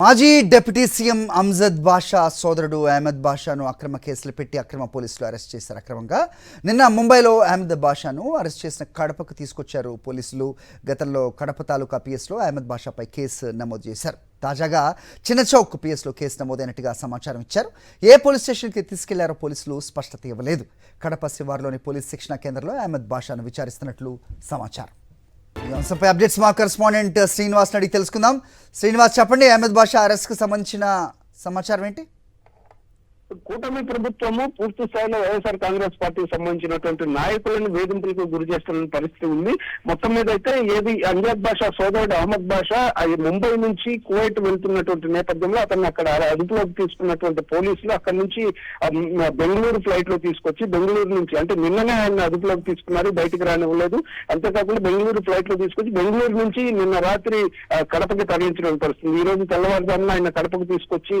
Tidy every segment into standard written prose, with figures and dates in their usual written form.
మాజీ deputy CM Amjad బాషా సోదరుడు అహ్మద్ బాషాను అక్రమ కేసులు పెట్టి అక్రమ పోలీసులు అరెస్ట్ చేశారు. అక్రమంగా నిన్న ముంబైలో అహ్మద్ బాషాను అరెస్ట్ చేసిన కడపకు తీసుకొచ్చారు పోలీసులు. గతంలో కడప తాలూకా పిఎస్లో అహ్మద్ బాషాపై కేసు నమోదు చేశారు. తాజాగా చిన్నచౌక్ పిఎస్లో కేసు నమోదైనట్టుగా సమాచారం ఇచ్చారు. ఏ పోలీస్ స్టేషన్కి తీసుకెళ్లారో పోలీసులు స్పష్టత ఇవ్వలేదు. కడప శివార్లోని పోలీస్ శిక్షణా కేంద్రంలో అహ్మద్ బాషాను విచారిస్తున్నట్లు సమాచారం. ఈ అంశంపై అప్డేట్స్ మా కరెస్పాండెంట్ శ్రీనివాస్ అడిగి తెలుసుకుందాం. శ్రీనివాస్, చెప్పండి, అహ్మద్ బాషా అరెస్ట్కి సంబంధించిన సమాచారం ఏంటి? కూటమి ప్రభుత్వము పూర్తి స్థాయిలో వైఎస్ఆర్ కాంగ్రెస్ పార్టీకి సంబంధించినటువంటి నాయకులను వేధింపులకు గురి చేస్తున్న పరిస్థితి ఉంది. మొత్తం మీద అయితే అమ్జద్ బాషా సోదరుడు అహ్మద్ బాషా ముంబై నుంచి కువైట్ వెళ్తున్నటువంటి నేపథ్యంలో అతన్ని అక్కడ అదుపులోకి తీసుకున్నటువంటి పోలీసులు అక్కడి నుంచి బెంగళూరు ఫ్లైట్ లో తీసుకొచ్చి బెంగళూరు నుంచి అంటే నిన్ననే ఆయన అదుపులోకి తీసుకున్నారు, బయటికి రానివ్వలేదు. అంతేకాకుండా బెంగళూరు ఫ్లైట్ లో తీసుకొచ్చి బెంగళూరు నుంచి నిన్న రాత్రి కడపకి తరలించడం పరిస్థితి. ఈ రోజు తెల్లవారుజామున ఆయన కడపకు తీసుకొచ్చి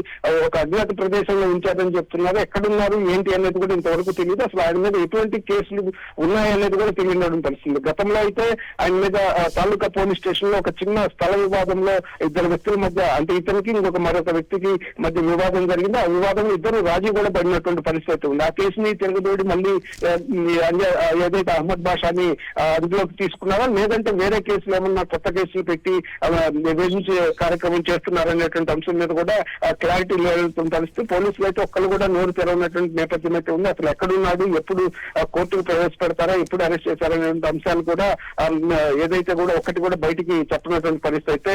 ఒక అజ్ఞాత ప్రదేశంలో ఉంచారని చెప్తున్నారు. ఎక్కడున్నారు ఏంటి అనేది కూడా ఇంతవరకు తెలియదు. అసలు ఆయన మీద ఎటువంటి కేసులు ఉన్నాయనేది కూడా తెలియడం తెలుస్తుంది. గతంలో అయితే ఆయన మీద తాలూకా పోలీస్ స్టేషన్ లో ఒక చిన్న స్థల వివాదంలో ఇద్దరు వ్యక్తుల మధ్య అంటే ఇతనికి మరొక వ్యక్తికి మధ్య వివాదం జరిగింది. ఆ వివాదంలో ఇద్దరు రాజీ కూడా పడినటువంటి పరిస్థితి ఉంది. ఆ కేసుని తిరగదోడి మళ్ళీ ఏదైతే అహ్మద్ బాషాని అదుపులోకి తీసుకున్నారో లేదంటే వేరే కేసులు ఏమన్నా కొత్త కేసులు పెట్టి వేధించే కార్యక్రమం చేస్తున్నారనేటువంటి అంశం మీద కూడా క్లారిటీ లేనటువంటి పరిస్థితి. పోలీసులు అయితే ఒక్కరు కూడా నోరు తెరవనటువంటి నేపథ్యం అయితే ఉంది. అసలు ఎక్కడున్నాడు, ఎప్పుడు కోర్టుకు ప్రవేశపెడతారా, ఎప్పుడు అరెస్ట్ చేశారనే అంశాలు కూడా ఏదైతే కూడా ఒక్కటి కూడా బయటికి చెప్పినటువంటి పరిస్థితి అయితే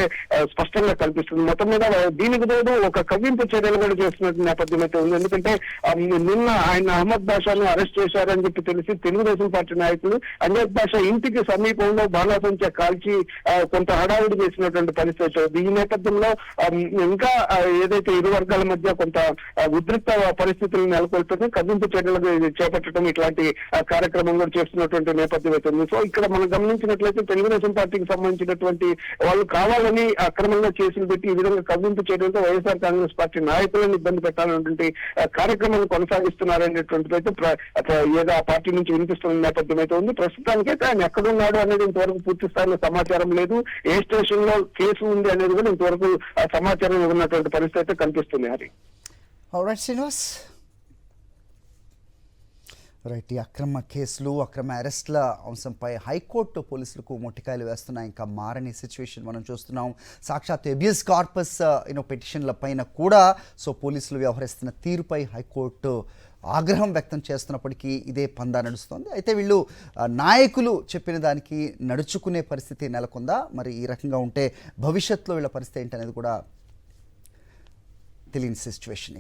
స్పష్టంగా కనిపిస్తుంది. మొత్తం మీద దీనికి తోడు ఒక కవ్వింపు చర్యలు కూడా చేస్తున్నటువంటి నేపథ్యం అయితే ఉంది. ఎందుకంటే నిన్న ఆయన అహ్మద్ బాషాను అరెస్ట్ చేశారని చెప్పి తెలిసి తెలుగుదేశం పార్టీ నాయకులు అహ్మద్ బాషా ఇంటికి సమీపంలో బాణాసంచా కాల్చి కొంత హడావుడి చేసినటువంటి పరిస్థితి. ఈ నేపథ్యంలో ఇంకా ఏదైతే ఇరు వర్గాల మధ్య కొంత ఉద్రిక్త పరిస్థితులను నెలకొల్పడం, కదింపు చర్యలు చేపట్టడం ఇట్లాంటి కార్యక్రమం కూడా చేస్తున్నటువంటి నేపథ్యం అవుతుంది. సో ఇక్కడ మనం గమనించినట్లయితే తెలుగుదేశం పార్టీకి సంబంధించినటువంటి వాళ్ళు కావాలని అక్రమంగా కేసులు పెట్టి ఈ విధంగా కదింపు చర్యలతో వైఎస్ఆర్ కాంగ్రెస్ పార్టీ నాయకులను ఇబ్బంది పెట్టాలనేటువంటి కార్యక్రమాన్ని కొనసాగిస్తున్నారనేటువంటిది అయితే ఏదో ఆ పార్టీ నుంచి వినిపిస్తున్న నేపథ్యం అయితే ఉంది. ప్రస్తుతానికైతే ఆయన ఎక్కడున్నాడు అనేది ఇంతవరకు పూర్తి స్థాయిలో సమాచారం లేదు. ఏ స్టేషన్ లో కేసు ఉంది అనేది కూడా ఇంతవరకు సమాచారం ఇవ్వనటువంటి పరిస్థితి అయితే కనిపిస్తుంది. హరి శ్రీనివాస్, రైట్. ఈ అక్రమ కేసులు, అక్రమ అరెస్ట్ల అంశంపై హైకోర్టు పోలీసులకు మొట్టికాయలు వేస్తున్నాయి. ఇంకా మారని సిచ్యువేషన్ మనం చూస్తున్నాం. సాక్షాత్ హెబియస్ కార్పస్ పిటిషన్ల పైన కూడా పోలీసులు వ్యవహరిస్తున్న తీరుపై హైకోర్టు ఆగ్రహం వ్యక్తం చేస్తున్నప్పటికీ ఇదే పందా నడుస్తోంది. అయితే వీళ్ళు నాయకులు చెప్పిన దానికి నడుచుకునే పరిస్థితి నెలకొందా? మరి ఈ రకంగా ఉంటే భవిష్యత్తులో వీళ్ళ పరిస్థితి ఏంటనేది కూడా తెలియని సిచ్యువేషన్.